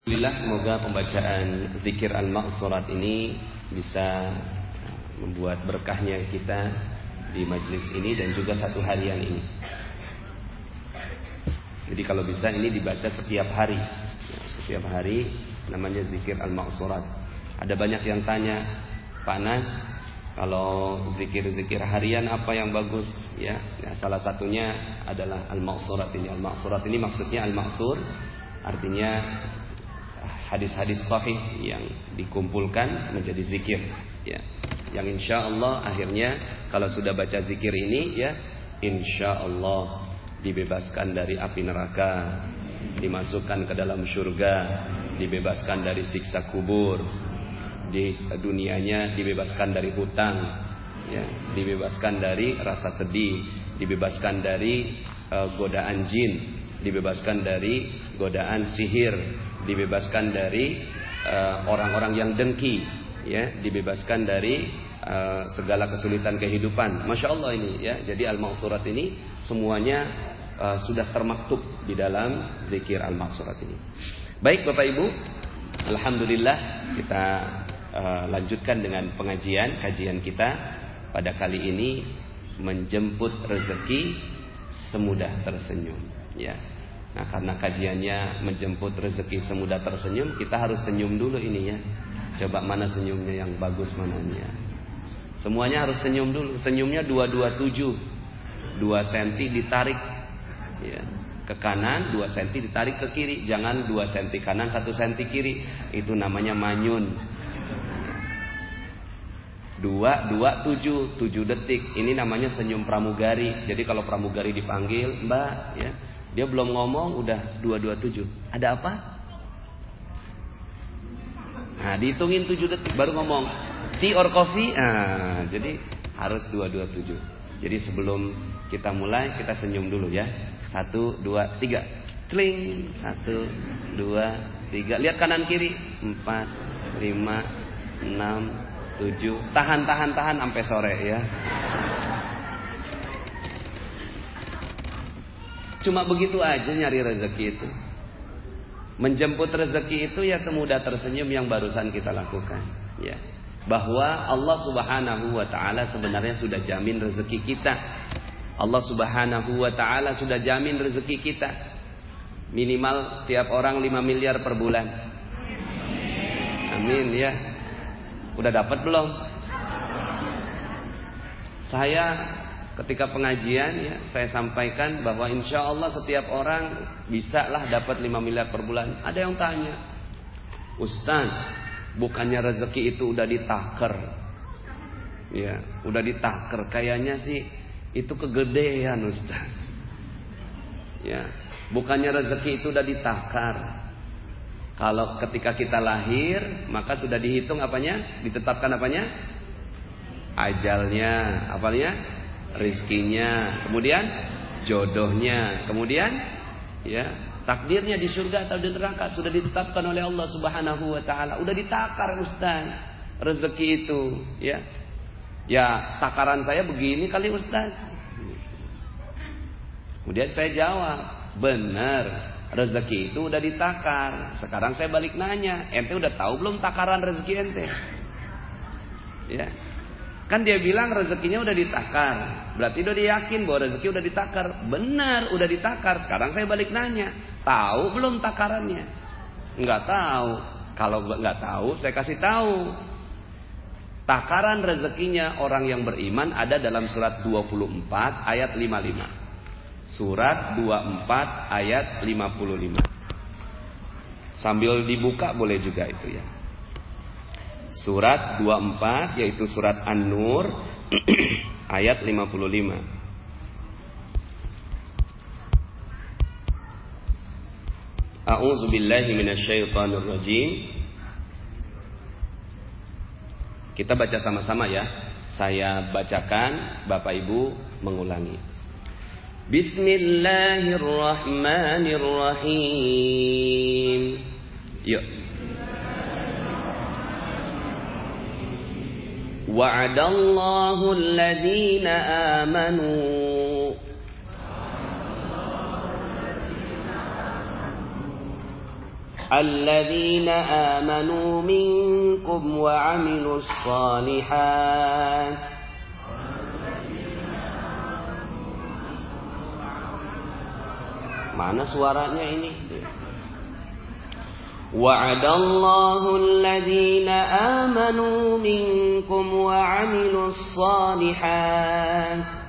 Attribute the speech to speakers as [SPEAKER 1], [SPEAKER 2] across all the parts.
[SPEAKER 1] Alhamdulillah, semoga pembacaan zikir al-maqsurat ini bisa membuat berkahnya kita di majelis ini dan juga satu harian ini. Jadi kalau bisa ini dibaca setiap hari. Setiap hari namanya zikir al-maqsurat. Ada banyak yang tanya, Pak Nas, kalau zikir-zikir harian apa yang bagus? Ya, salah satunya adalah al-maqsurat ini. Al-maqsurat ini maksudnya al-maqsur, artinya hadis-hadis sahih yang dikumpulkan menjadi zikir, ya. Yang insya Allah akhirnya kalau sudah baca zikir ini, ya, insya Allah dibebaskan dari api neraka, dimasukkan ke dalam surga, dibebaskan dari siksa kubur, di dunianya dibebaskan dari hutang, ya, dibebaskan dari rasa sedih, dibebaskan dari godaan jin, dibebaskan dari godaan sihir, dibebaskan dari orang-orang yang dengki, ya, dibebaskan dari segala kesulitan kehidupan. Masya Allah ini, ya. Jadi al-maqsurat ini semuanya sudah termaktub di dalam zikir al-maqsurat ini. Baik Bapak Ibu, alhamdulillah kita lanjutkan dengan kajian kita pada kali ini, menjemput rezeki semudah tersenyum, ya. Nah, karena kajiannya menjemput rezeki semudah tersenyum, kita harus senyum dulu ini, ya. Coba mana senyumnya yang bagus mananya. Semuanya harus senyum dulu. Senyumnya 227, 2 cm ditarik, ya, ke kanan, 2 cm ditarik ke kiri. Jangan 2 cm kanan, 1 cm kiri. Itu namanya manyun. 227, 7 detik. Ini namanya senyum pramugari. Jadi kalau pramugari dipanggil, Mbak, ya, dia belum ngomong udah 227. Ada apa? Nah, dihitungin 7 detik baru ngomong. Tea or coffee? Nah, jadi harus 227. Jadi sebelum kita mulai, kita senyum dulu, ya. 1, 2, 3. Cling. 1, 2, 3. Lihat kanan kiri. 4, 5, 6, 7. Tahan sampai sore, ya. Cuma begitu aja nyari rezeki itu. Menjemput rezeki itu ya semudah tersenyum yang barusan kita lakukan, ya. Bahwa Allah Subhanahu wa taala sebenarnya sudah jamin rezeki kita. Allah Subhanahu wa taala sudah jamin rezeki kita. Minimal tiap orang 5 miliar per bulan. Amin, ya. Udah dapat belum? Saya ketika pengajian, ya, saya sampaikan bahwa insya Allah setiap orang bisa lah dapat 5 miliar per bulan. Ada yang tanya, Ustaz, bukannya rezeki itu udah ditaker? Ya, udah ditaker. Kayaknya sih itu kegedean, Ustaz. Ya, bukannya rezeki itu udah ditakar? Kalau ketika kita lahir, maka sudah dihitung apanya? Ditetapkan apanya? Ajalnya, apanya? Rizkinya, kemudian jodohnya, kemudian, ya, takdirnya di surga atau di neraka sudah ditetapkan oleh Allah Subhanahu wa taala. Udah ditakar, Ustaz, rezeki itu, ya. Ya, takaran saya begini kali, Ustaz. Kemudian saya jawab, benar, rezeki itu udah ditakar. Sekarang saya balik nanya, ente udah tahu belum takaran rezeki ente? Ya. Kan dia bilang rezekinya udah ditakar. Berarti udah yakin bahwa rezeki udah ditakar. Benar, udah ditakar. Sekarang saya balik nanya, tahu belum takarannya? Enggak tahu. Kalau enggak tahu, saya kasih tahu. Takaran rezekinya orang yang beriman ada dalam surat 24 ayat 55. Surat 24 ayat 55. Sambil dibuka boleh juga itu, ya. Surat 24 yaitu surat An-Nur ayat 55. A'udzubillahi minasyaitonir rajim. Kita baca sama-sama, ya. Saya bacakan, Bapak Ibu mengulangi. Bismillahirrahmanirrahim. Yuk. Wa'adallahu alladhina amanu alladzina amanu minkum wa 'amilus shalihat. Mana suaranya ini? Wa'adallahu alladhina amanu minkum wa 'amilus shalihat.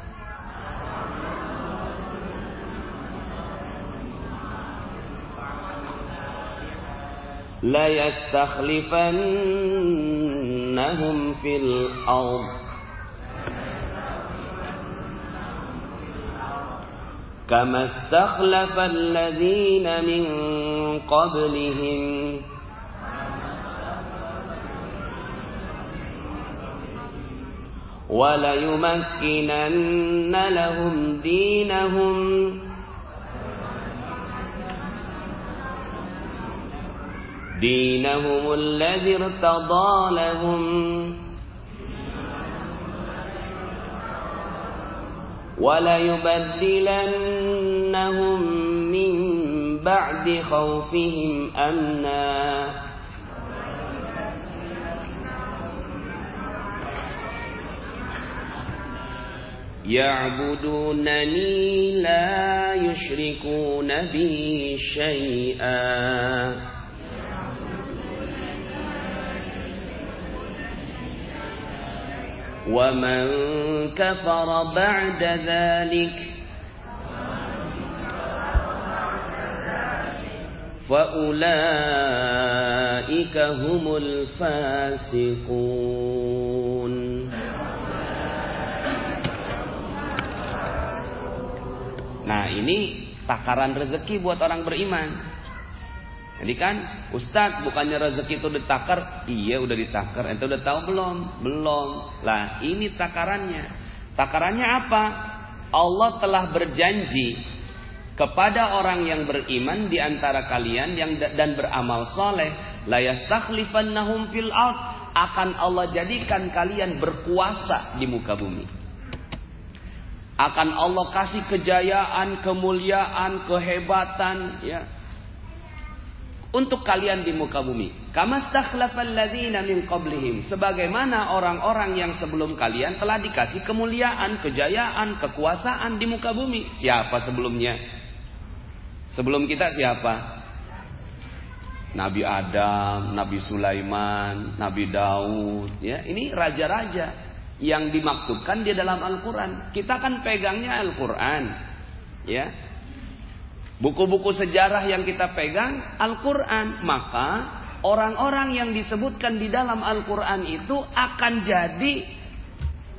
[SPEAKER 1] La yastakhlifannahum fil ardh كما استخلف الذين من قبلهم وليمكنن لهم دينهم الذي ارتضى لهم وَلَيُبَدِّلَنَّهُمْ مِنْ بَعْدِ خَوْفِهِمْ أَمْنًا يَعْبُدُونَنِي لَا يُشْرِكُونَ بِي شَيْئًا وَمَنْ كَفَرَ بَعْدَ ذَلِكَ فَأُولَئِكَ هُمُ الْفَاسِقُونَ. Nah, ini takaran rezeki buat orang beriman. Jadi kan, Ustadz, bukannya rezeki itu ditakar? Iya, udah ditakar. Ente udah tahu belum? Belum. Lah, ini takarannya. Takarannya apa? Allah telah berjanji kepada orang yang beriman di antara kalian dan beramal soleh, la yastakhlifannahum fil ard, akan Allah jadikan kalian berkuasa di muka bumi. Akan Allah kasih kejayaan, kemuliaan, kehebatan, ya, untuk kalian di muka bumi. Kama stakhlafal ladzina min qablihim, sebagaimana orang-orang yang sebelum kalian telah dikasih kemuliaan, kejayaan, kekuasaan di muka bumi. Siapa sebelumnya? Sebelum kita siapa? Nabi Adam, Nabi Sulaiman, Nabi Daud, ya, ini raja-raja yang dimaktubkan di dalam Al-Qur'an. Kita kan pegangnya Al-Qur'an, ya. Buku-buku sejarah yang kita pegang Al-Quran. Maka orang-orang yang disebutkan di dalam Al-Quran itu akan jadi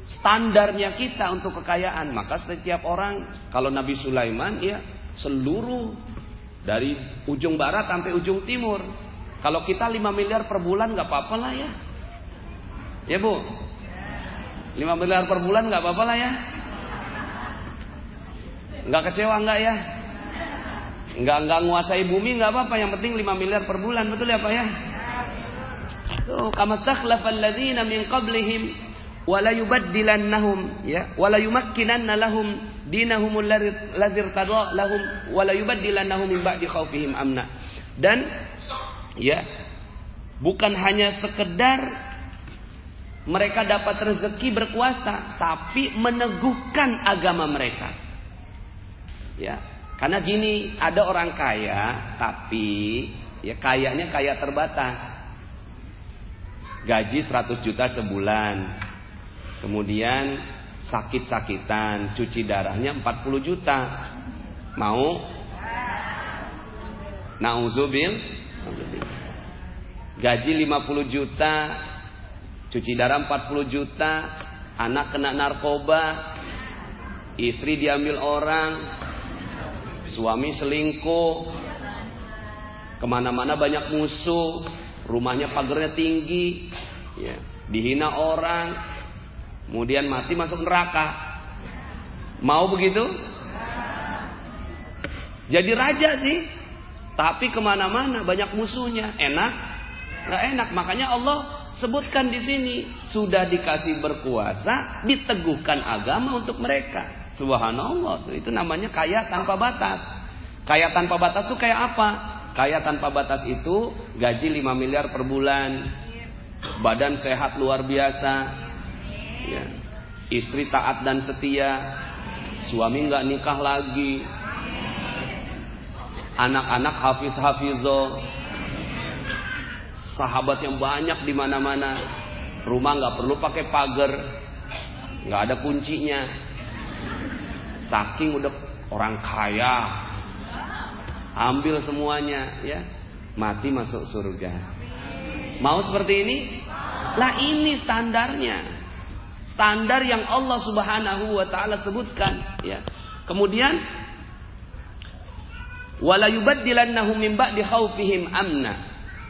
[SPEAKER 1] standarnya kita untuk kekayaan. Maka setiap orang, kalau Nabi Sulaiman, ya, seluruh dari ujung barat sampai ujung timur. Kalau kita 5 miliar per bulan gak apa-apa lah, ya. Ya, Bu? 5 miliar per bulan gak apa-apa lah, ya. Gak kecewa gak, ya? Enggak nguasai bumi enggak apa-apa, yang penting 5 miliar per bulan, betul ya Pak ya? Tuh, kama stakhlafal ladzina min qablihim wa la yubaddilannahum, ya, wa la yumakkinanna lahum dinahumul ladzi irtada lahum wa la yubaddilannahum min ba'di khaufihim amna. Dan ya, bukan hanya sekedar mereka dapat rezeki berkuasa, tapi meneguhkan agama mereka. Ya. Karena gini, ada orang kaya, tapi ya kayanya kaya terbatas. Gaji 100 juta sebulan. Kemudian sakit-sakitan, cuci darahnya 40 juta. Mau? Nauzubil. Gaji 50 juta, cuci darah 40 juta, anak kena narkoba, istri diambil orang, suami selingkuh, kemana-mana banyak musuh, rumahnya pagarnya tinggi, ya, dihina orang, kemudian mati masuk neraka. Mau begitu? Jadi raja sih, tapi kemana-mana banyak musuhnya. Enak? Nggak enak. Makanya Allah sebutkan di sini, sudah dikasih berkuasa, diteguhkan agama untuk mereka. Subhanallah, itu namanya kaya tanpa batas. Kaya tanpa batas itu kayak apa? Kaya tanpa batas itu gaji 5 miliar per bulan, badan sehat luar biasa, ya. Istri taat dan setia, suami nggak nikah lagi, anak-anak hafiz-hafizah, sahabat yang banyak di mana-mana, rumah nggak perlu pakai pagar, nggak ada kuncinya, saking udah orang kaya, ambil semuanya, ya, mati masuk surga. Mau seperti ini? Lah ini standarnya. Standar yang Allah Subhanahu wa taala sebutkan, ya. Kemudian wala yubaddilannahum min ba'di khaufihim amna,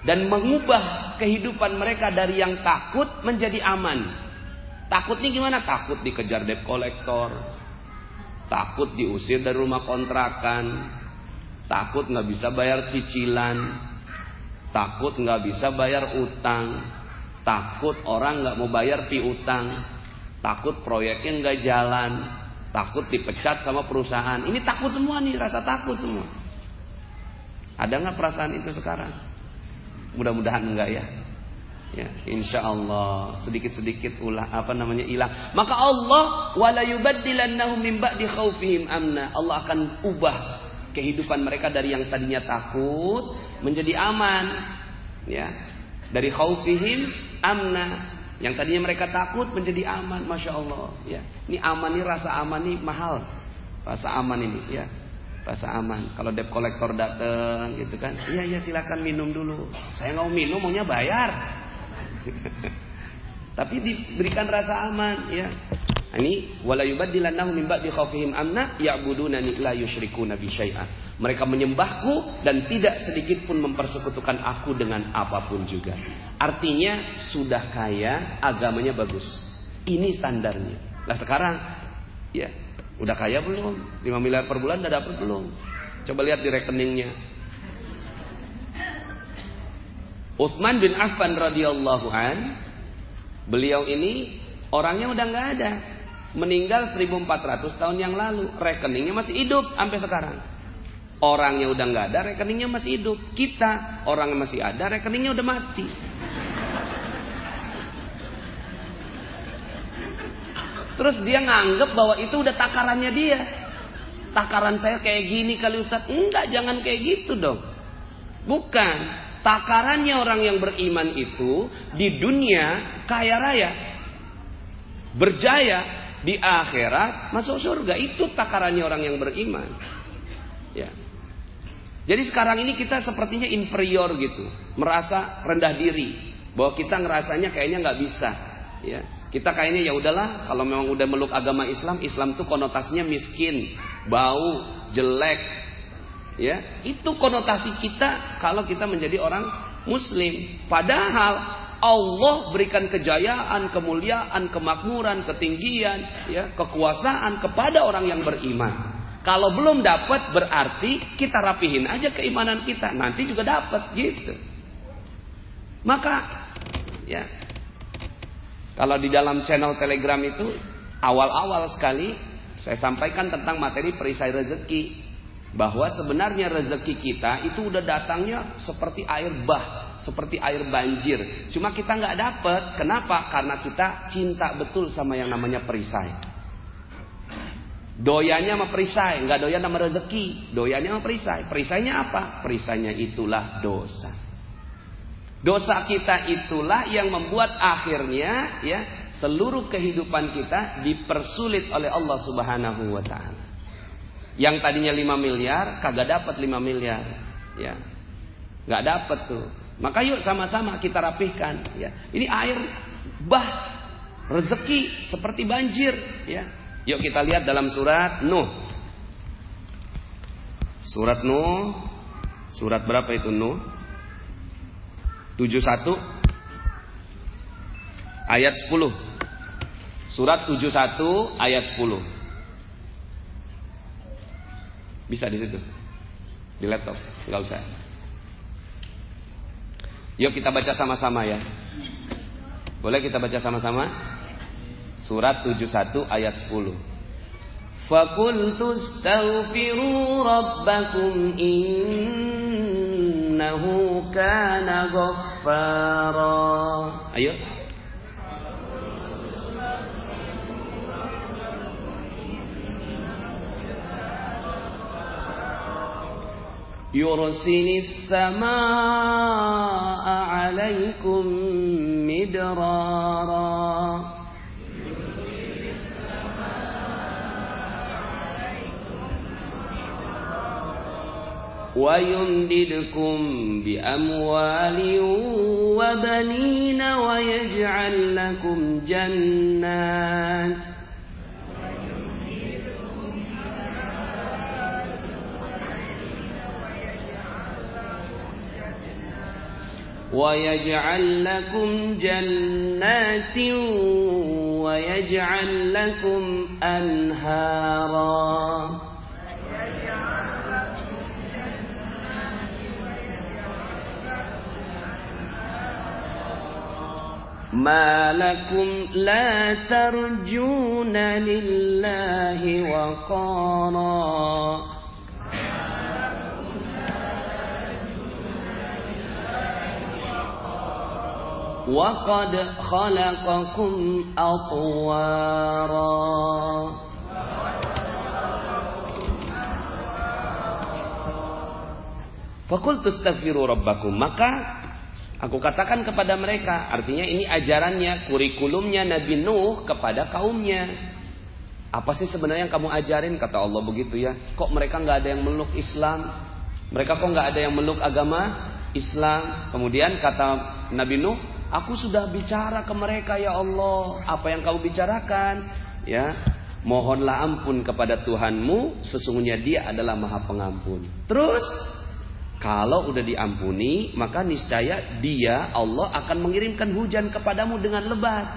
[SPEAKER 1] dan mengubah kehidupan mereka dari yang takut menjadi aman. Takutnya gimana? Takut dikejar debt collector, takut diusir dari rumah kontrakan, takut nggak bisa bayar cicilan, takut nggak bisa bayar utang, takut orang nggak mau bayar piutang, takut proyeknya nggak jalan, takut dipecat sama perusahaan. Ini takut semua nih, rasa takut semua. Ada nggak perasaan itu sekarang? Mudah-mudahan enggak ya. Ya, insya Allah sedikit-sedikit hilang. Maka Allah wala yubaddilannahum min ba'di khaufihim amna. Allah akan ubah kehidupan mereka dari yang tadinya takut menjadi aman. Ya, dari khaufihim amna. Yang tadinya mereka takut menjadi aman, masya Allah. Ya, ini aman nih, rasa aman nih mahal. Rasa aman ini, ya, rasa aman. Kalau debt collector datang, gitu kan, iya silakan minum dulu. Saya nggak mau minum, maunya bayar. Tapi diberikan rasa aman, ya. Ini wala yubaddilannahum min ba'di khaufihim amna ya'budunani la yusyrikuna bi syai'a. Mereka menyembahku dan tidak sedikit pun mempersekutukan aku dengan apapun juga. Artinya sudah kaya, agamanya bagus. Ini standarnya. Nah sekarang, ya, udah kaya belum? 5 miliar per bulan udah dapat belum? Coba lihat di rekeningnya. Utsman bin Affan radhiyallahu an, beliau ini orangnya udah nggak ada. Meninggal 1400 tahun yang lalu. Rekeningnya masih hidup sampai sekarang. Orangnya udah nggak ada, rekeningnya masih hidup. Kita, orangnya masih ada, rekeningnya udah mati. Terus dia nganggep bahwa itu udah takarannya dia. Takaran saya kayak gini kali Ustaz. Enggak, jangan kayak gitu dong. Bukan. Takarannya orang yang beriman itu di dunia kaya raya, berjaya, di akhirat masuk surga. Itu takarannya orang yang beriman. Ya. Jadi sekarang ini kita sepertinya inferior gitu, merasa rendah diri, bahwa kita ngerasanya kayaknya nggak bisa. Ya. Kita kayaknya ya udahlah, kalau memang udah meluk agama Islam, Islam tuh konotasinya miskin, bau, jelek. Ya, itu konotasi kita kalau kita menjadi orang Muslim. Padahal Allah berikan kejayaan, kemuliaan, kemakmuran, ketinggian, ya, kekuasaan kepada orang yang beriman. Kalau belum dapat berarti kita rapihin aja keimanan kita, nanti juga dapat gitu. Maka, ya, kalau di dalam channel Telegram itu awal-awal sekali saya sampaikan tentang materi perisai rezeki, bahwa sebenarnya rezeki kita itu udah datangnya seperti air bah, seperti air banjir. Cuma kita nggak dapat. Kenapa? Karena kita cinta betul sama yang namanya perisai. Doyannya sama perisai, nggak doyan sama rezeki. Doyannya sama perisai. Perisainya apa? Perisainya itulah dosa. Dosa kita itulah yang membuat akhirnya, ya, seluruh kehidupan kita dipersulit oleh Allah Subhanahu wa taala. Yang tadinya 5 miliar kagak dapat 5 miliar, ya, nggak dapat tuh. Maka yuk sama-sama kita rapihkan, ya. Ini air bah, rezeki seperti banjir, ya. Yuk kita lihat dalam surat Nuh. Surat Nuh, surat berapa itu Nuh? 71 ayat 10. Surat 71 ayat 10. Bisa di situ, di laptop, nggak usah. Yuk kita baca sama-sama ya. Boleh kita baca sama-sama? Surat 71 ayat 10. Faqultu astaghfiru rabbakum innahu kana ghaffara. Ayo. Yursilis samaa'a 'alaikum midrara. Wa yumdidkum bi amwalin wa banina wa yaj'al lakum jannat ويجعل لكم جنات ويجعل لكم أنهارا. ما لكم لا ترجون لله وقارا وقد خلقكم أطوارا. Faqultu astaghfiru rabbakum, maka aku katakan kepada mereka, artinya ini ajarannya, kurikulumnya Nabi Nuh kepada kaumnya. Apa sih sebenarnya yang kamu ajarin? Kata Allah begitu ya. Kok mereka nggak ada yang meluk Islam? Mereka kok nggak ada yang meluk agama Islam? Kemudian kata Nabi Nuh, aku sudah bicara ke mereka ya Allah. Apa yang kamu bicarakan? Ya, mohonlah ampun kepada Tuhanmu, sesungguhnya Dia adalah Maha Pengampun. Terus kalau udah diampuni, maka niscaya Dia, Allah, akan mengirimkan hujan kepadamu dengan lebat.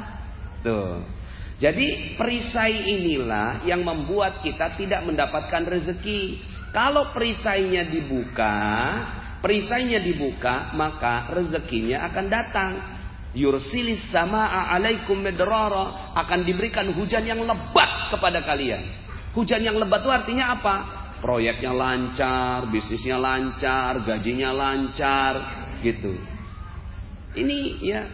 [SPEAKER 1] Tuh. Jadi perisai inilah yang membuat kita tidak mendapatkan rezeki. Kalau perisainya dibuka, maka rezekinya akan datang. Yursilis samaa'a 'alaikum midrara, akan diberikan hujan yang lebat kepada kalian. Hujan yang lebat itu artinya apa? Proyeknya lancar, bisnisnya lancar, gajinya lancar, gitu. Ini ya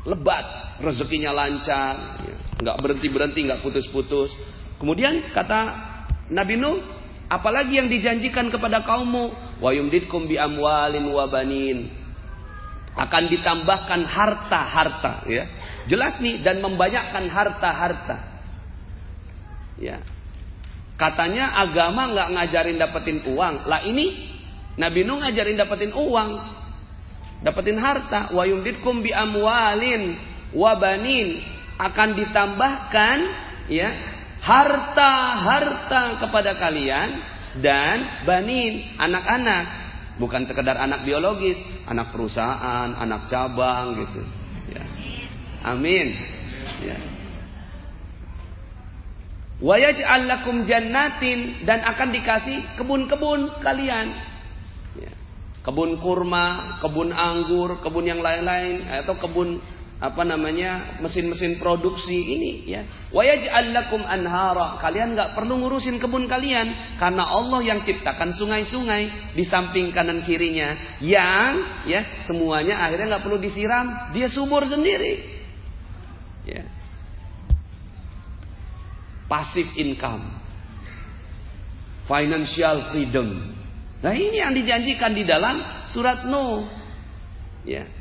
[SPEAKER 1] lebat, rezekinya lancar, ya. Nggak berhenti-berhenti, nggak putus-putus. Kemudian kata Nabi Nuh, apalagi yang dijanjikan kepada kaummu? Wa yumdidkum bi amwalin wa banin, akan ditambahkan harta-harta, ya. Jelas nih, dan membanyakkan harta-harta. Ya. Katanya agama nggak ngajarin dapetin uang. Lah ini Nabi Nuh ngajarin dapetin uang, dapetin harta. Wa yumdidkum bi amwalin wa banin, akan ditambahkan ya harta-harta kepada kalian, dan banin, anak-anak. Bukan sekedar anak biologis, anak perusahaan, anak cabang gitu. Ya. Amin. Ya. Wa yaj'al lakum jannatin, dan akan dikasih kebun-kebun kalian. Ya. Kebun kurma, kebun anggur, kebun yang lain-lain, atau kebun mesin-mesin produksi ini ya. Wa yaj'al lakum anhara, kalian enggak perlu ngurusin kebun kalian karena Allah yang ciptakan sungai-sungai di samping kanan kirinya yang ya semuanya akhirnya enggak perlu disiram, dia subur sendiri. Ya. Passive income, financial freedom. Nah, ini yang dijanjikan di dalam surat Nuh. Ya.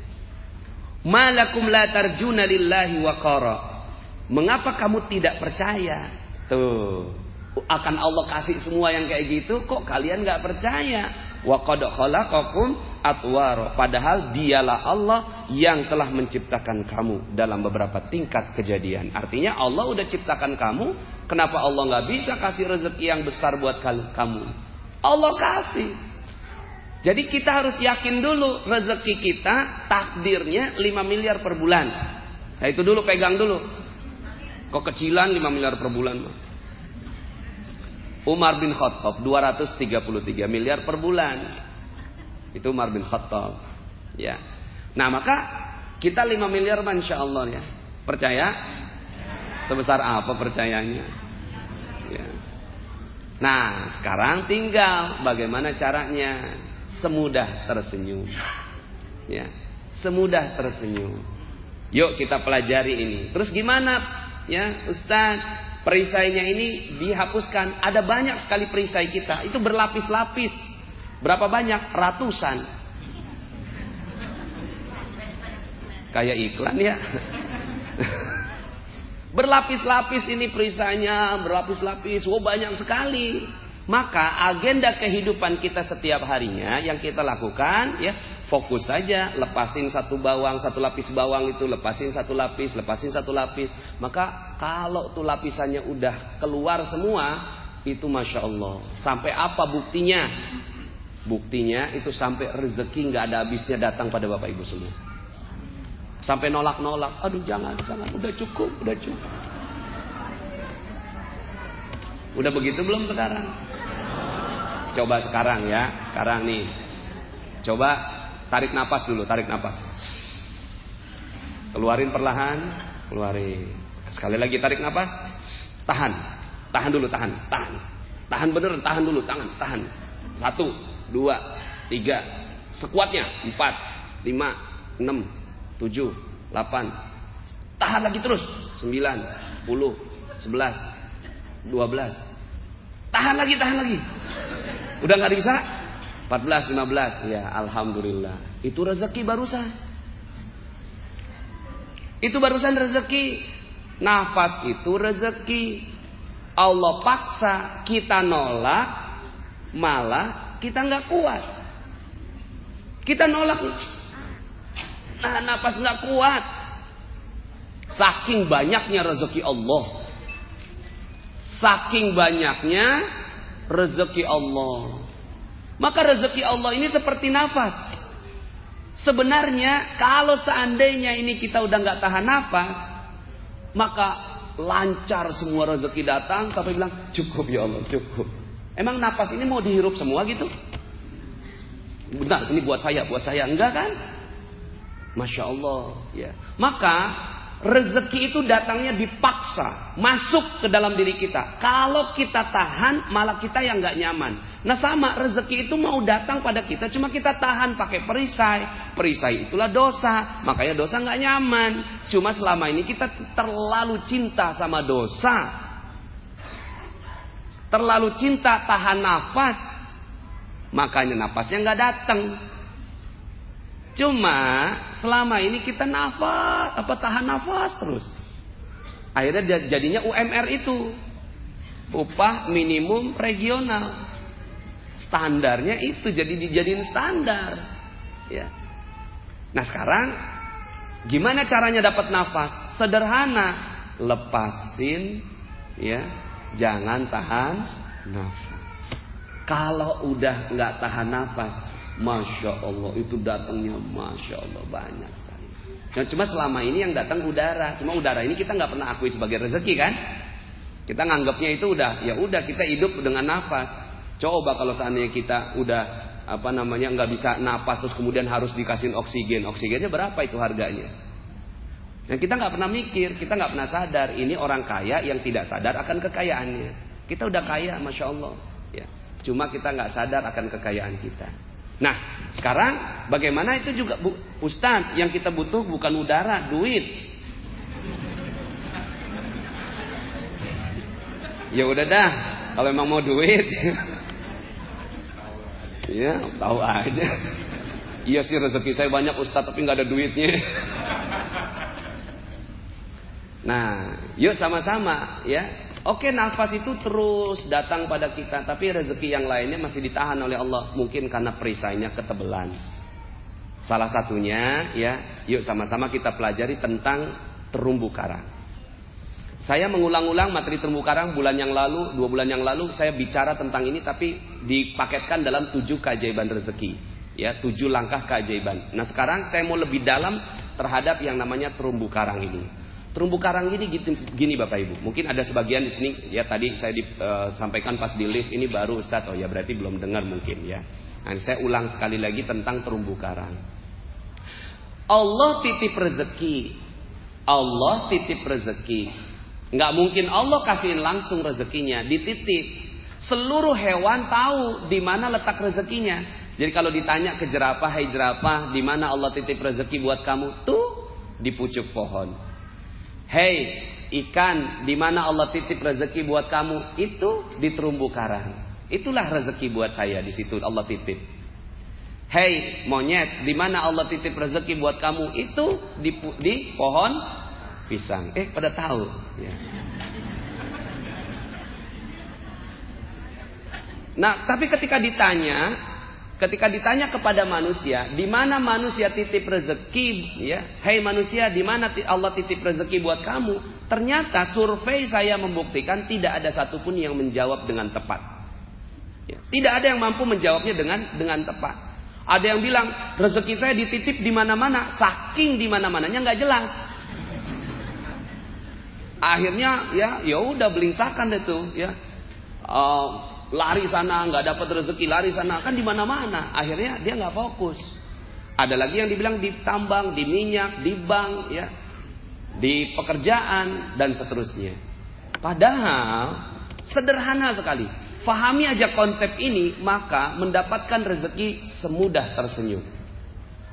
[SPEAKER 1] Malakum la tarjuna lillahi waqara. Mengapa kamu tidak percaya? Tuh, akan Allah kasih semua yang kayak gitu, kok kalian nggak percaya? Wa qad khalaqakum atwara. Padahal Dialah Allah yang telah menciptakan kamu dalam beberapa tingkat kejadian. Artinya Allah udah ciptakan kamu, kenapa Allah nggak bisa kasih rezeki yang besar buat kamu? Allah kasih. Jadi kita harus yakin dulu rezeki kita takdirnya 5 miliar per bulan. Nah itu dulu, pegang dulu. Kok kecilan 5 miliar per bulan? Umar bin Khattab 233 miliar per bulan. Itu Umar bin Khattab. Ya. Nah maka kita 5 miliar insya Allah ya. Percaya? Sebesar apa percayanya? Ya. Nah sekarang tinggal bagaimana caranya. semudah tersenyum. Ya, semudah tersenyum. Yuk kita pelajari ini. Terus gimana ya Ustaz? Perisainya ini dihapuskan. Ada banyak sekali perisai kita. Itu berlapis-lapis. Berapa banyak? Ratusan. Kayak iklan ya. Berlapis-lapis ini perisainya, berlapis-lapis, banyak sekali. Maka agenda kehidupan kita setiap harinya yang kita lakukan ya, fokus saja, lepasin satu lapis bawang itu, lepasin satu lapis. Maka kalau tuh lapisannya udah keluar semua, itu Masya Allah. Sampai apa buktinya? Buktinya itu sampai rezeki nggak ada habisnya datang pada Bapak Ibu semua. Sampai nolak-nolak, aduh jangan, udah cukup. Udah begitu belum sekarang? Coba sekarang ya, sekarang nih. Coba tarik napas dulu, Keluarin perlahan, keluarin. Sekali lagi tarik napas, tahan dulu. Tahan beneran, tahan dulu, tahan. 1, 2, 3, sekuatnya 4, 5, 6, 7, 8. Tahan lagi terus. 9, 10, 11, 12. Tahan lagi. Udah gak bisa? 14, 15. Ya Alhamdulillah. Itu rezeki barusan. Itu barusan rezeki. Nafas itu rezeki. Allah paksa, kita nolak, malah kita gak kuat. Kita nolak. Nah, nafas nggak kuat. Saking banyaknya rezeki Allah. Maka rezeki Allah ini seperti nafas. Sebenarnya kalau seandainya ini kita udah nggak tahan nafas, maka lancar semua rezeki datang sampai bilang cukup ya Allah, cukup. Emang nafas ini mau dihirup semua gitu? Benar, ini buat saya, enggak kan? Masya Allah ya. Maka rezeki itu datangnya dipaksa masuk ke dalam diri kita. Kalau kita tahan malah kita yang gak nyaman. Nah sama, rezeki itu mau datang pada kita, cuma kita tahan pakai perisai itulah dosa. Makanya dosa gak nyaman. Cuma selama ini kita terlalu cinta sama dosa, terlalu cinta tahan nafas, makanya nafasnya gak datang. Cuma selama ini kita tahan nafas terus. Akhirnya jadinya UMR itu upah minimum regional. Standarnya itu jadi dijadiin standar. Ya. Nah sekarang gimana caranya dapat nafas? Sederhana, lepasin ya, jangan tahan nafas. Kalau udah nggak tahan nafas, Masya Allah itu datangnya Masya Allah banyak sekali. Nah, cuma selama ini yang datang udara. Cuma udara ini kita nggak pernah akui sebagai rezeki kan? Kita nganggapnya itu udah kita hidup dengan nafas. Coba kalau seandainya kita udah nggak bisa nafas terus kemudian harus dikasih oksigen. Oksigennya berapa itu harganya? Nah kita nggak pernah mikir, kita nggak pernah sadar. Ini orang kaya yang tidak sadar akan kekayaannya. Kita udah kaya Masya Allah. Ya. Cuma kita nggak sadar akan kekayaan kita. Nah, sekarang bagaimana itu juga Ustaz, yang kita butuh bukan udara, duit. Ya udah dah, kalau memang mau duit. Ya, tahu aja. Iya sih rezeki saya banyak Ustaz, tapi nggak ada duitnya. Nah, yuk sama-sama ya. Oke, nafas itu terus datang pada kita, tapi rezeki yang lainnya masih ditahan oleh Allah, mungkin karena perisainya ketebelan. Salah satunya ya, yuk sama-sama kita pelajari tentang terumbu karang. Saya mengulang-ulang materi terumbu karang 2 bulan yang lalu saya bicara tentang ini, tapi dipaketkan dalam 7 keajaiban rezeki. Ya, 7 langkah keajaiban. Nah sekarang saya mau lebih dalam terhadap yang namanya terumbu karang ini. Terumbu karang ini gini Bapak Ibu. Mungkin ada sebagian di sini ya, tadi saya sampaikan pas di lift ini baru Ustaz. Oh ya berarti belum dengar mungkin ya. Nah, saya ulang sekali lagi tentang terumbu karang. Allah titip rezeki. Nggak mungkin Allah kasihin langsung rezekinya, dititip. Seluruh hewan tahu di mana letak rezekinya. Jadi kalau ditanya ke jerapah, "Hai jerapah, di mana Allah titip rezeki buat kamu?" Tuh, di pucuk pohon. "Hei ikan, di mana Allah titip rezeki buat kamu?" Itu di terumbu karang. Itulah rezeki buat saya, di situ Allah titip. "Hei monyet, di mana Allah titip rezeki buat kamu?" Itu di pohon pisang. Pada tahu ya. Nah, tapi ketika ditanya kepada manusia, di mana manusia titip rezeki, ya, "Hei manusia, di mana Allah titip rezeki buat kamu?" Ternyata survei saya membuktikan tidak ada satupun yang menjawab dengan tepat. Ya, tidak ada yang mampu menjawabnya dengan tepat. Ada yang bilang rezeki saya dititip di mana-mana, saking di mana-mananya nggak jelas. Akhirnya ya udah belingsakan itu, ya. Lari sana nggak dapat rezeki, lari sana kan di mana-mana. Akhirnya dia nggak fokus. Ada lagi yang dibilang di tambang, di minyak, di bank, ya, di pekerjaan dan seterusnya. Padahal sederhana sekali. Fahami aja konsep ini, maka mendapatkan rezeki semudah tersenyum.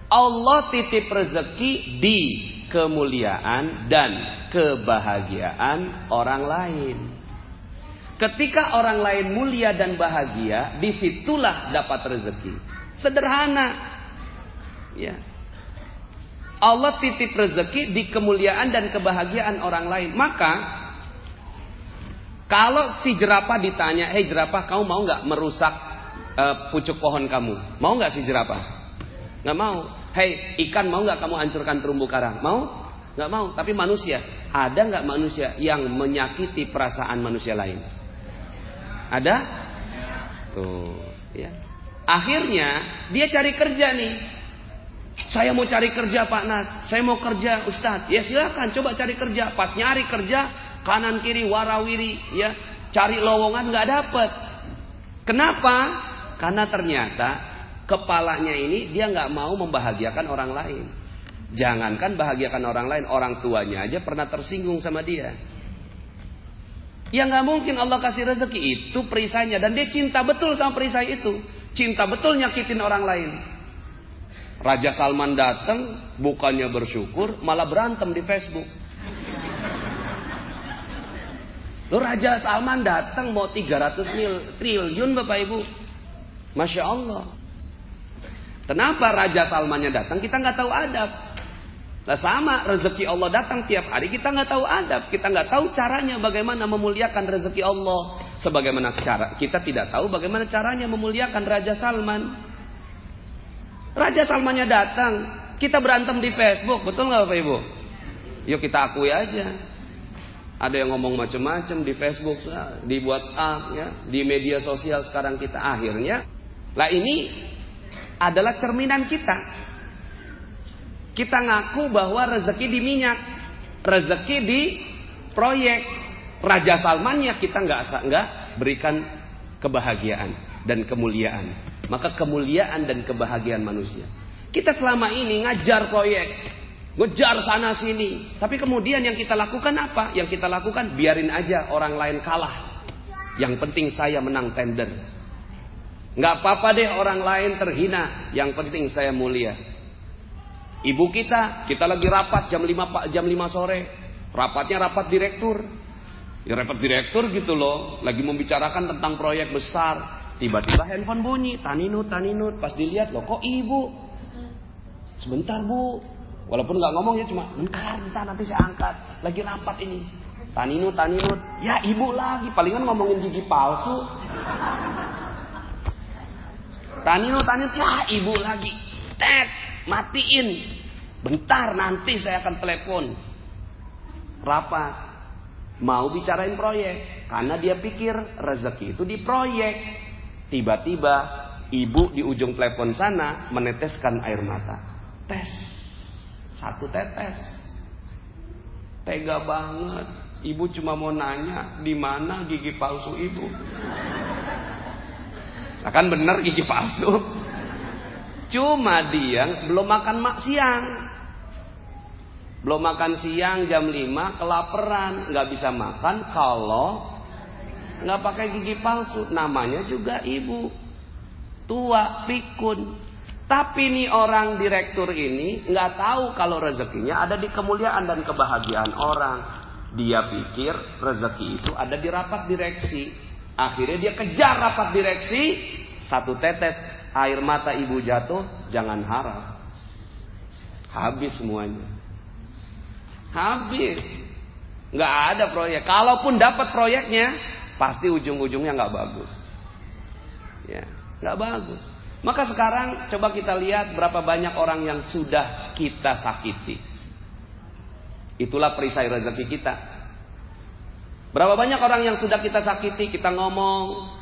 [SPEAKER 1] Allah titip rezeki di kemuliaan dan kebahagiaan orang lain. Ketika orang lain mulia dan bahagia, disitulah dapat rezeki. Sederhana. Ya. Allah titip rezeki di kemuliaan dan kebahagiaan orang lain. Maka, kalau si jerapah ditanya, "Hei jerapah, kamu mau nggak merusak pucuk pohon kamu?" Mau nggak si jerapah? Nggak mau. "Hei ikan, mau nggak kamu hancurkan terumbu karang?" Mau? Nggak mau. Tapi manusia, ada nggak manusia yang menyakiti perasaan manusia lain? Ada? Tuh, ya. Akhirnya dia cari kerja nih. "Saya mau cari kerja Pak Nas, saya mau kerja Ustadz." Ya silakan, coba cari kerja. Pas nyari kerja, kanan kiri warawiri, ya, cari lowongan nggak dapet. Kenapa? Karena ternyata kepalanya ini dia nggak mau membahagiakan orang lain. Jangankan bahagiakan orang lain, orang tuanya aja pernah tersinggung sama dia. Ya nggak mungkin Allah kasih rezeki, itu perisainya, dan dia cinta betul sama perisai itu, cinta betul nyakitin orang lain. Raja Salman datang, bukannya bersyukur, malah berantem di Facebook. Loh, Raja Salman datang mau 300 triliun Bapak Ibu, Masya Allah. Kenapa Raja Salmannya datang? Kita nggak tahu adab. Nah sama, rezeki Allah datang tiap hari, kita nggak tahu adab, kita nggak tahu caranya bagaimana memuliakan rezeki Allah. Sebagaimana cara kita tidak tahu bagaimana caranya memuliakan Raja Salman. Raja Salmannya datang, kita berantem di Facebook, betul nggak Bapak Ibu? Yuk kita akui aja. Ada yang ngomong macam-macam di Facebook, di WhatsApp, ya, di media sosial sekarang kita. Akhirnya, lah ini adalah cerminan kita. Kita ngaku bahwa rezeki di minyak, rezeki di proyek. Raja Salman ya kita nggak berikan kebahagiaan dan kemuliaan. Maka kemuliaan dan kebahagiaan manusia. Kita selama ini ngajar proyek, ngejar sana sini. Tapi kemudian yang kita lakukan apa? Yang kita lakukan biarin aja orang lain kalah. Yang penting saya menang tender. Nggak apa-apa deh orang lain terhina. Yang penting saya mulia. Ibu kita lagi rapat jam 5 sore. Rapatnya rapat direktur. Ya rapat direktur gitu loh. Lagi membicarakan tentang proyek besar. Tiba-tiba handphone bunyi. Taninut. Pas dilihat loh, kok ibu? Sebentar Bu. Walaupun gak ngomong ya, cuma bentar nanti saya angkat. Lagi rapat ini. Taninut. Ya ibu lagi. Palingan ngomongin gigi palsu. Taninut. Ya ibu lagi. Tet. Matiin. Bentar nanti saya akan telepon. Rapat. Mau bicarain proyek. Karena dia pikir rezeki itu di proyek. Tiba-tiba ibu di ujung telepon sana meneteskan air mata. Tes. 1 tetes. Tega banget. Ibu cuma mau nanya di mana gigi palsu ibu. Nah kan bener gigi palsu. Cuma dia belum makan siang. Belum makan siang jam 5, kelaparan, nggak bisa makan kalau nggak pakai gigi palsu. Namanya juga ibu. tua, pikun. Tapi nih orang direktur ini nggak tahu kalau rezekinya ada di kemuliaan dan kebahagiaan orang. Dia pikir rezeki itu ada di rapat direksi. Akhirnya dia kejar rapat direksi. Satu tetes air mata ibu jatuh, jangan harap. Habis semuanya. Habis. Nggak ada proyek. Kalaupun dapat proyeknya, pasti ujung-ujungnya nggak bagus. Ya, nggak bagus. Maka sekarang coba kita lihat berapa banyak orang yang sudah kita sakiti. Itulah perisai rezeki kita. Berapa banyak orang yang sudah kita sakiti, kita ngomong,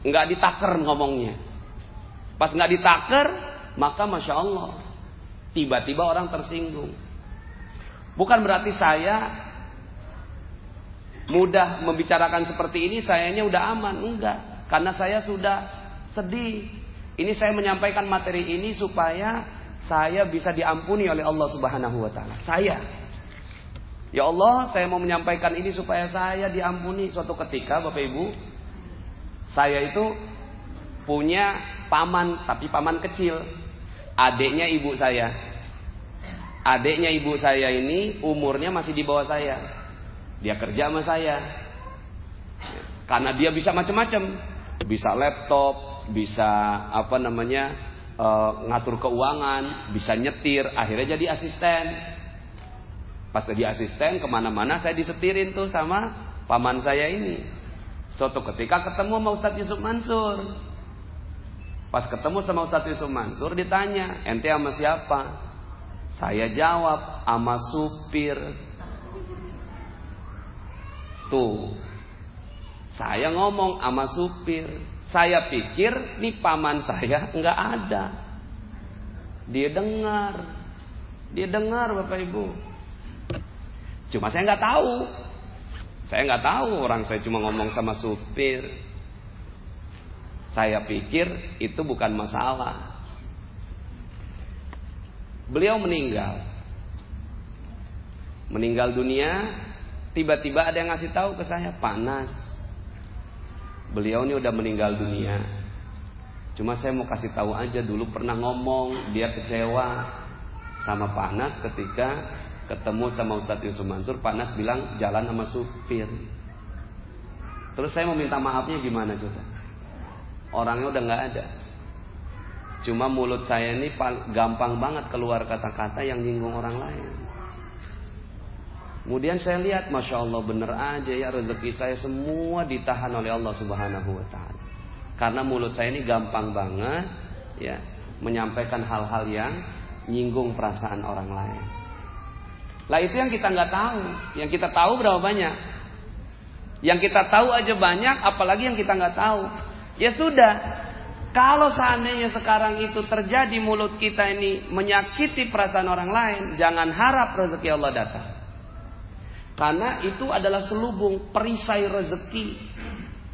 [SPEAKER 1] nggak ditaker ngomongnya. Pas nggak ditaker, maka Masya Allah, tiba-tiba orang tersinggung. Bukan berarti saya mudah membicarakan seperti ini, sayanya udah aman. Enggak. Karena saya sudah sedih. Ini saya menyampaikan materi ini supaya saya bisa diampuni oleh Allah Subhanahu wa taala. Saya. Ya Allah, saya mau menyampaikan ini supaya saya diampuni. Suatu ketika Bapak Ibu, saya itu punya paman, tapi paman kecil. Adiknya ibu saya. Adiknya ibu saya ini umurnya masih di bawah saya. Dia kerja sama saya. Karena dia bisa macam-macam. Bisa laptop, bisa ngatur keuangan, bisa nyetir, akhirnya jadi asisten. Pas jadi asisten kemana-mana saya disetirin tuh sama paman saya ini. Suatu ketika ketemu sama Ustadz Yusuf Mansur. Pas ketemu sama Ustadz Yusuf Mansur ditanya, ente sama siapa? Saya jawab, sama supir. Tuh, saya ngomong sama supir. Saya pikir nih paman saya nggak ada. Dia dengar Bapak Ibu. Cuma saya nggak tahu. Saya nggak tahu, orang saya cuma ngomong sama supir. Saya pikir itu bukan masalah. Beliau meninggal dunia. Tiba-tiba ada yang ngasih tahu ke saya, panas. Beliau ini udah meninggal dunia. Cuma saya mau kasih tahu aja, dulu pernah ngomong dia kecewa sama Panas ketika ketemu sama Ustadz Yusuf Mansur. Panas bilang jalan sama supir. Terus saya mau minta maafnya gimana coba? Orangnya udah nggak ada. Cuma mulut saya ini gampang banget keluar kata-kata yang nyinggung orang lain. Kemudian saya lihat, Masya Allah, bener aja ya, rezeki saya semua ditahan oleh Allah Subhanahu wa ta'ala. Karena mulut saya ini gampang banget ya, menyampaikan hal-hal yang nyinggung perasaan orang lain. Lah itu yang kita nggak tahu. Yang kita tahu berapa banyak? Yang kita tahu aja banyak, apalagi yang kita nggak tahu. Ya sudah, kalau seandainya sekarang itu terjadi, mulut kita ini menyakiti perasaan orang lain, jangan harap rezeki Allah datang. Karena itu adalah selubung perisai rezeki.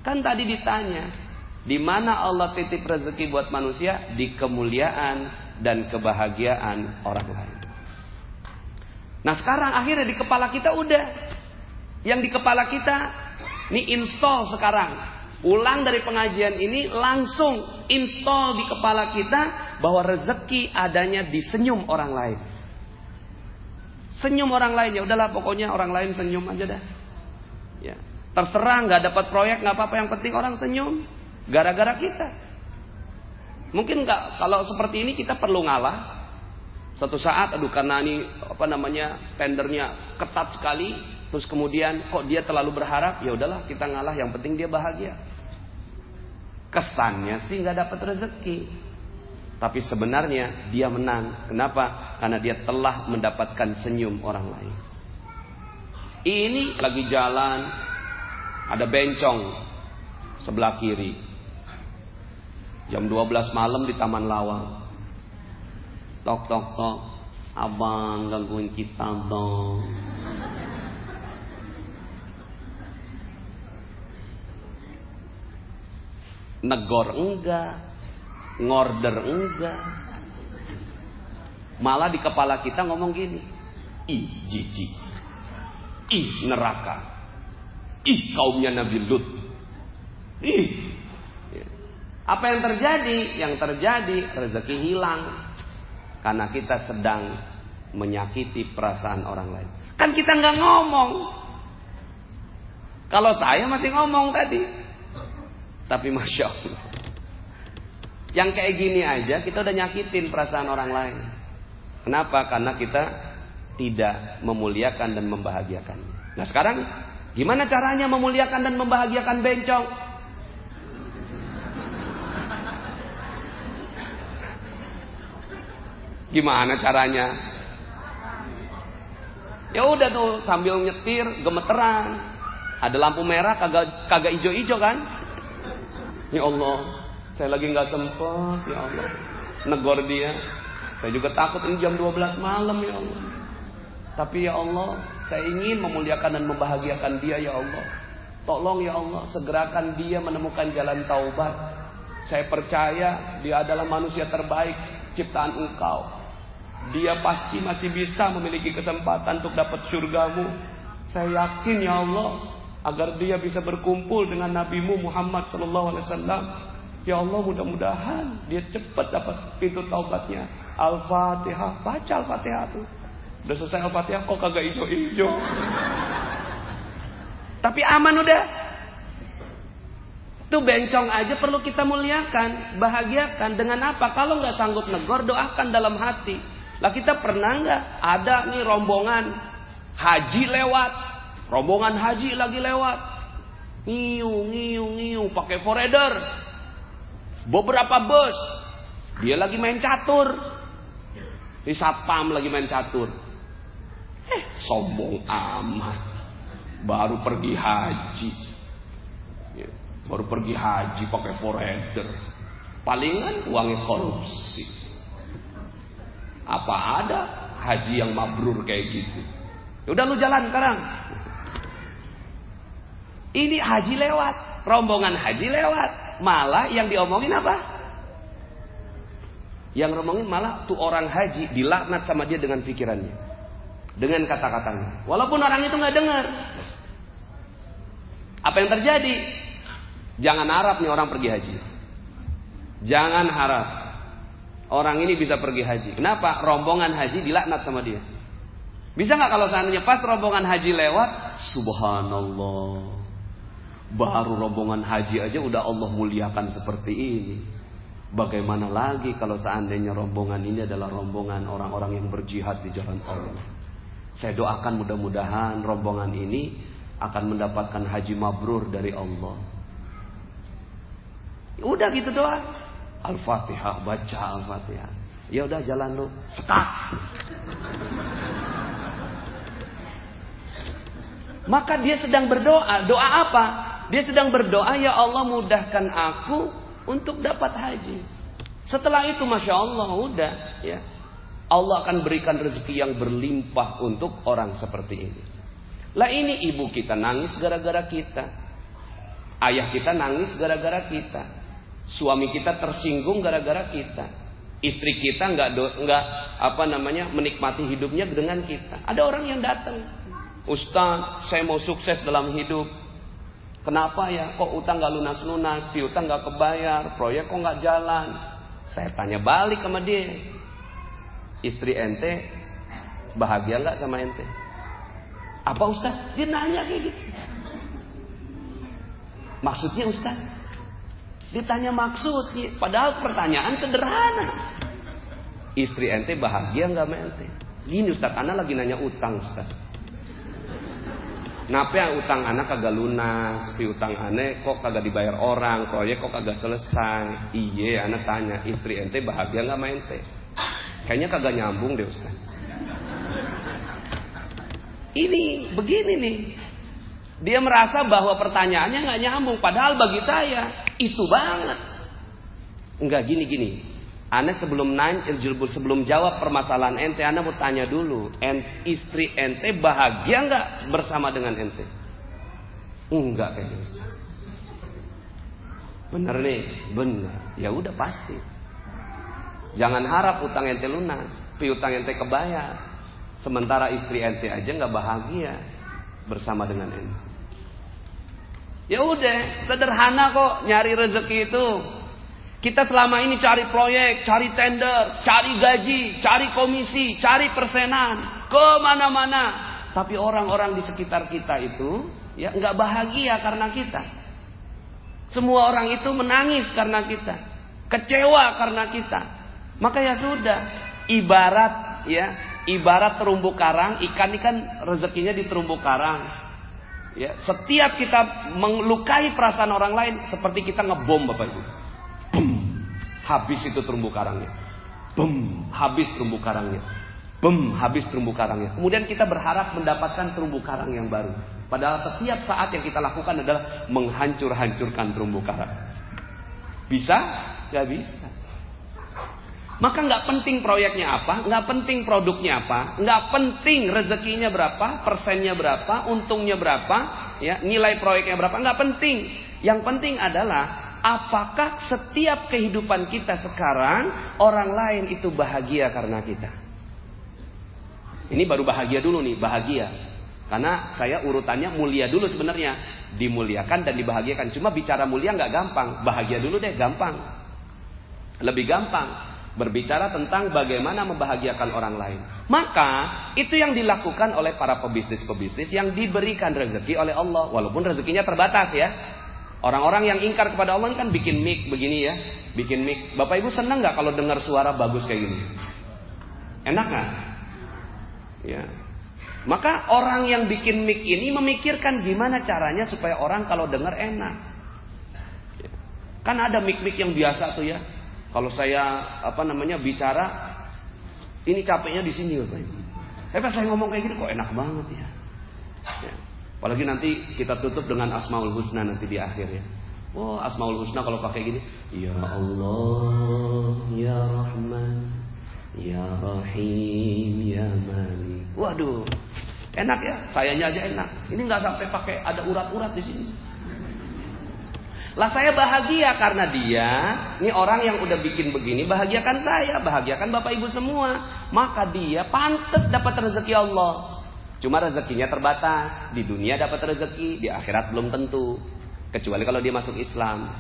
[SPEAKER 1] Kan tadi ditanya, di mana Allah titip rezeki buat manusia? Di kemuliaan dan kebahagiaan orang lain. Nah sekarang akhirnya di kepala kita udah. Yang di kepala kita, ini install sekarang. Ulang dari pengajian ini, langsung install di kepala kita bahwa rezeki adanya di senyum orang lain. Senyum orang lain, ya udahlah pokoknya orang lain senyum aja dah. Ya, terserah nggak dapat proyek nggak apa-apa, yang penting orang senyum gara-gara kita. Mungkin nggak, kalau seperti ini kita perlu ngalah. Suatu saat, aduh karena ini tendernya ketat sekali, terus kemudian kok dia terlalu berharap, ya udahlah kita ngalah, yang penting dia bahagia. Kesannya sih nggak dapat rezeki. Tapi sebenarnya dia menang. Kenapa? Karena dia telah mendapatkan senyum orang lain. Ini lagi jalan, ada bencong sebelah kiri. Jam 12 malam di Taman Lawang. Tok tok tok, abang gangguin kita dong. Negor enggak, ngorder enggak. Malah di kepala kita ngomong gini, ih jijik, ih neraka, ih kaumnya Nabi Lut, ih Apa yang terjadi? Yang terjadi rezeki hilang karena kita sedang menyakiti perasaan orang lain. Kan kita nggak ngomong. Kalau saya masih ngomong tadi. Tapi Masya Allah, yang kayak gini aja kita udah nyakitin perasaan orang lain. Kenapa? Karena kita tidak memuliakan dan membahagiakan. Nah sekarang gimana caranya memuliakan dan membahagiakan bencong? Gimana caranya? Ya udah tuh sambil nyetir gemeteran. Ada lampu merah kagak ijo-ijo kan? Ya Allah, saya lagi nggak sempet, ya Allah. Negor dia. Saya juga takut ini jam 12 malam, ya Allah. Tapi ya Allah, saya ingin memuliakan dan membahagiakan dia, ya Allah. Tolong ya Allah, segerakan dia menemukan jalan taubat. Saya percaya dia adalah manusia terbaik ciptaan Engkau. Dia pasti masih bisa memiliki kesempatan untuk dapat surgamu. Saya yakin ya Allah, agar dia bisa berkumpul dengan Nabi-Mu Muhammad SAW. Ya Allah, mudah-mudahan dia cepat dapat pintu taubatnya. Al-Fatihah, baca Al-Fatihah tuh. Udah selesai Al-Fatihah kok kagak ijo-ijo. Tapi aman udah. Tuh bencong aja perlu kita muliakan, bahagiakan. Dengan apa? Kalau nggak sanggup negor, doakan dalam hati. Lah kita pernah nggak ada nih rombongan haji lewat, rombongan haji lagi lewat, ngiu pakai foreder, beberapa bus, dia lagi main catur, di satpam lagi main catur, sombong amat, baru pergi haji pakai foreder, palingan uangnya korupsi. Apa ada haji yang mabrur kayak gitu? Udah lu jalan sekarang. Ini haji lewat, rombongan haji lewat, malah yang diomongin apa? Yang ngomongin malah tuh orang haji dilaknat sama dia dengan pikirannya, dengan kata-katanya. Walaupun orang itu nggak dengar. Apa yang terjadi? Jangan harap nih orang pergi haji. Jangan harap orang ini bisa pergi haji. Kenapa? Rombongan haji dilaknat sama dia. Bisa nggak kalau seandainya pas rombongan haji lewat, subhanallah, baru rombongan haji aja udah Allah muliakan seperti ini. Bagaimana lagi kalau seandainya rombongan ini adalah rombongan orang-orang yang berjihad di jalan Allah. Saya doakan mudah-mudahan rombongan ini akan mendapatkan haji mabrur dari Allah. Udah gitu doang. Al-Fatihah, baca Al-Fatihah. Ya udah jalan lu, sekat. Maka dia sedang berdoa. Doa apa? Dia sedang berdoa, ya Allah mudahkan aku untuk dapat haji. Setelah itu Masya Allah udah ya, Allah akan berikan rezeki yang berlimpah untuk orang seperti ini. Lah ini ibu kita nangis gara-gara kita. Ayah kita nangis gara-gara kita. Suami kita tersinggung gara-gara kita. Istri kita nggak menikmati hidupnya dengan kita. Ada orang yang datang, Ustaz, saya mau sukses dalam hidup. Kenapa ya? Kok utang nggak lunas-lunas, piutang nggak kebayar, proyek kok nggak jalan? Saya tanya balik sama dia, istri ente bahagia nggak sama ente? Apa Ustaz? Dia nanya kayak gitu. Maksudnya Ustaz? Ditanya maksudnya, padahal pertanyaan sederhana. Istri ente bahagia nggak sama ente? Gini Ustaz, anak lagi nanya utang Ustaz. Kenapa yang utang anak kagak lunas, piutang anak kok kagak dibayar orang, proyek kok kagak selesai? Iya, anak tanya, istri ente bahagia nggak sama ente? Kayaknya kagak nyambung deh Ustaz. Ini begini nih. Dia merasa bahwa pertanyaannya nggak nyambung, padahal bagi saya itu banget. Enggak gini. Ane sebelum jawab permasalahan ente, ane mau tanya dulu, istri ente bahagia nggak bersama dengan ente? Enggak kayaknya. Bener nih, bener. Ya udah pasti. Jangan harap utang ente lunas, piutang ente kebayar. Sementara istri ente aja nggak bahagia bersama dengan ente. Ya udah, sederhana kok nyari rezeki itu. Kita selama ini cari proyek, cari tender, cari gaji, cari komisi, cari persenan, kemana-mana. Tapi orang-orang di sekitar kita itu ya nggak bahagia karena kita. Semua orang itu menangis karena kita, kecewa karena kita. Maka ya sudah, ibarat terumbu karang, ikan rezekinya di terumbu karang. Ya, setiap kita melukai perasaan orang lain seperti kita ngebom, Bapak Ibu. Bum, habis itu terumbu karangnya. Bum, habis terumbu karangnya. Bum, habis terumbu karangnya. Kemudian kita berharap mendapatkan terumbu karang yang baru. Padahal setiap saat yang kita lakukan adalah menghancur-hancurkan terumbu karang. Bisa? Gak bisa. Maka nggak penting proyeknya apa, nggak penting produknya apa, nggak penting rezekinya berapa, persennya berapa, untungnya berapa, ya nilai proyeknya berapa, nggak penting. Yang penting adalah apakah setiap kehidupan kita sekarang orang lain itu bahagia karena kita. Ini baru bahagia dulu nih, bahagia. Karena saya urutannya mulia dulu sebenarnya, dimuliakan dan dibahagiakan. Cuma bicara mulia nggak gampang, bahagia dulu deh gampang, lebih gampang. Berbicara tentang bagaimana membahagiakan orang lain. Maka itu yang dilakukan oleh para pebisnis-pebisnis yang diberikan rezeki oleh Allah. Walaupun rezekinya terbatas ya. Orang-orang yang ingkar kepada Allah kan bikin mic begini ya. Bikin mic. Bapak Ibu senang gak kalau dengar suara bagus kayak gini? Enak gak? Ya. Maka orang yang bikin mic ini memikirkan gimana caranya supaya orang kalau dengar enak. Ya. Kan ada mic-mic yang biasa tuh ya. Kalau saya bicara, ini capeknya di sini, Bapak Ibu. Tapi pas saya ngomong kayak gini kok enak banget ya. Ya. Apalagi nanti kita tutup dengan Asmaul Husna nanti di akhir ya. Oh, Asmaul Husna kalau pakai gini, Ya Allah, Ya Rahman, Ya Rahim, Ya Malik. Waduh, enak ya. Sayanya aja enak. Ini nggak sampai pakai ada urat-urat di sini. Lah saya bahagia karena dia, ini orang yang udah bikin begini, bahagiakan saya, bahagiakan Bapak Ibu semua. Maka dia pantas dapat rezeki Allah. Cuma rezekinya terbatas. Di dunia dapat rezeki, di akhirat belum tentu. Kecuali kalau dia masuk Islam.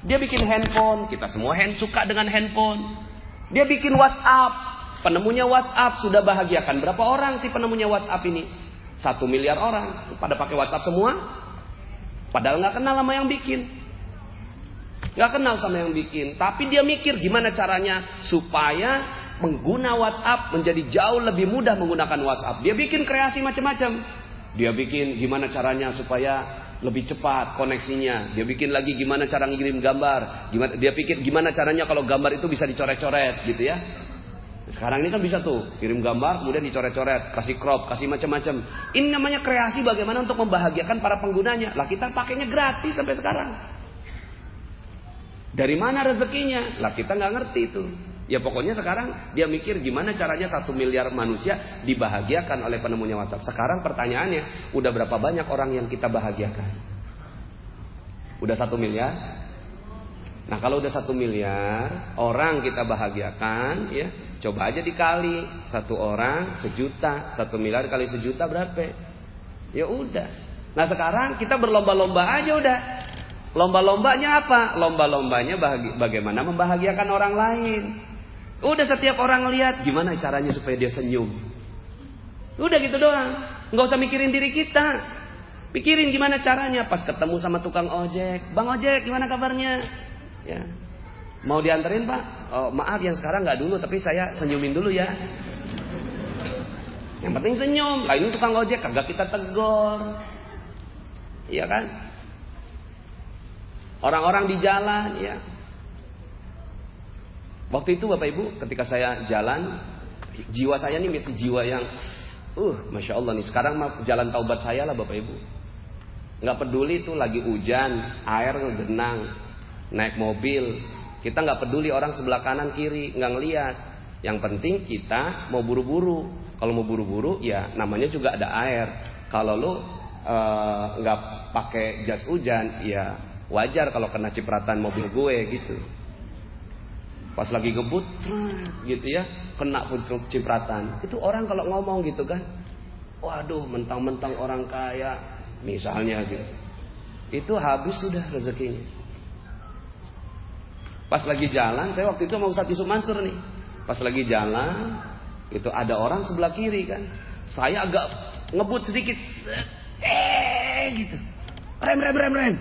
[SPEAKER 1] Dia bikin handphone, kita semua suka dengan handphone. Dia bikin WhatsApp, penemunya WhatsApp sudah bahagiakan. Berapa orang sih penemunya WhatsApp ini? 1 miliar orang. Pada pakai WhatsApp semua? Padahal nggak kenal sama yang bikin. Gak kenal sama yang bikin. Tapi dia mikir gimana caranya supaya pengguna WhatsApp menjadi jauh lebih mudah menggunakan WhatsApp. Dia bikin kreasi macam-macam. Dia bikin gimana caranya supaya lebih cepat koneksinya. Dia bikin lagi gimana cara ngirim gambar. Dia pikir gimana caranya kalau gambar itu bisa dicoret-coret gitu ya. Sekarang ini kan bisa tuh kirim gambar kemudian dicoret-coret, kasih crop, kasih macam-macam. Ini namanya kreasi bagaimana untuk membahagiakan para penggunanya. Lah kita pakainya gratis sampai sekarang. Dari mana rezekinya? Lah kita nggak ngerti itu. Ya pokoknya sekarang dia mikir gimana caranya 1 miliar manusia dibahagiakan oleh penemunya WhatsApp. Sekarang pertanyaannya, udah berapa banyak orang yang kita bahagiakan? Udah 1 miliar? Nah kalau udah 1 miliar orang kita bahagiakan, ya coba aja dikali 1 orang 1 juta, 1 miliar kali 1 juta berapa? Ya udah. Nah sekarang kita berlomba-lomba aja udah. Lomba-lombanya apa? Lomba-lombanya bagaimana membahagiakan orang lain. Udah setiap orang lihat gimana caranya supaya dia senyum. Udah gitu doang. Nggak usah mikirin diri kita. Pikirin gimana caranya pas ketemu sama tukang ojek. Bang ojek gimana kabarnya? Ya. Mau dianterin Pak? Oh, maaf yang sekarang nggak dulu tapi saya senyumin dulu ya. Yang penting senyum. Lah ini tukang ojek kagak kita tegur. Iya kan? Orang-orang di jalan ya. Waktu itu Bapak Ibu ketika saya jalan, jiwa saya ini masih jiwa yang Masya Allah nih. Sekarang mah jalan taubat saya lah Bapak Ibu. Gak peduli itu lagi hujan, air genang, naik mobil. Kita gak peduli orang sebelah kanan kiri, gak ngeliat. Yang penting kita mau buru-buru. Kalau mau buru-buru ya namanya juga ada air. Kalau lu gak pakai jas hujan ya wajar kalau kena cipratan mobil gue gitu. Pas lagi ngebut gitu ya, kena pun cipratan. Itu orang kalau ngomong gitu kan, waduh mentang-mentang orang kaya misalnya gitu. Itu habis sudah rezekinya. Pas lagi jalan, saya waktu itu sama Ustadz Yusuf Mansur nih. Pas lagi jalan, itu ada orang sebelah kiri kan. Saya agak ngebut sedikit, gitu. Rem.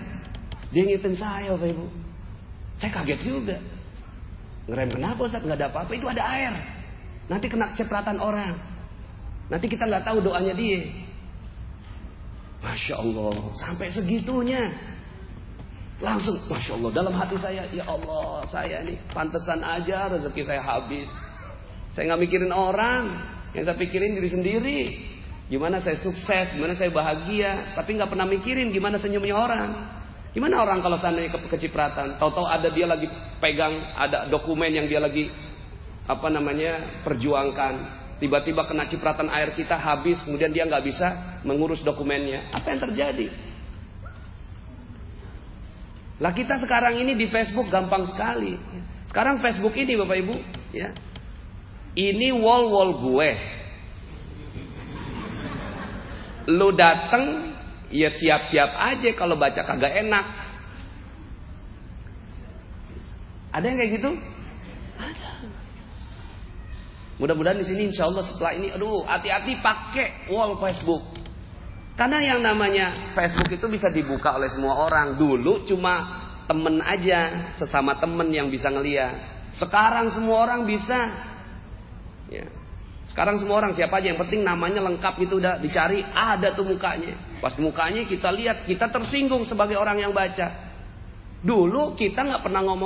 [SPEAKER 1] Dia ngingetin saya, Bapak Ibu. Saya kaget juga. Ngerem kenapa Ustadz? Nggak ada apa-apa, itu ada air. Nanti kena cipratan orang. Nanti kita nggak tahu doanya dia. Masya Allah, sampai segitunya. Langsung, Masya Allah, dalam hati saya, ya Allah, saya nih pantesan aja rezeki saya habis. Saya nggak mikirin orang, yang saya pikirin diri sendiri. Gimana saya sukses, gimana saya bahagia, tapi nggak pernah mikirin gimana senyumnya orang. Gimana orang kalau seandainya kecipratan, tahu-tahu ada dia lagi pegang, ada dokumen yang dia lagi perjuangkan, tiba-tiba kena cipratan air kita habis, kemudian dia nggak bisa mengurus dokumennya. Apa yang terjadi? Lah kita sekarang ini di Facebook gampang sekali. Sekarang Facebook ini Bapak Ibu, ya. Ini wall gue. Lu dateng, ya siap-siap aja kalau baca kagak enak. Ada yang kayak gitu? Ada. Mudah-mudahan di sini insya Allah setelah ini, hati-hati pakai wall Facebook. Karena yang namanya Facebook itu bisa dibuka oleh semua orang. Dulu cuma temen aja, sesama temen yang bisa ngeliat. Sekarang semua orang bisa. Ya. Sekarang semua orang siapa aja, yang penting namanya lengkap itu udah dicari, ada tuh mukanya. Pas mukanya kita lihat, kita tersinggung sebagai orang yang baca. Dulu kita nggak pernah ngomong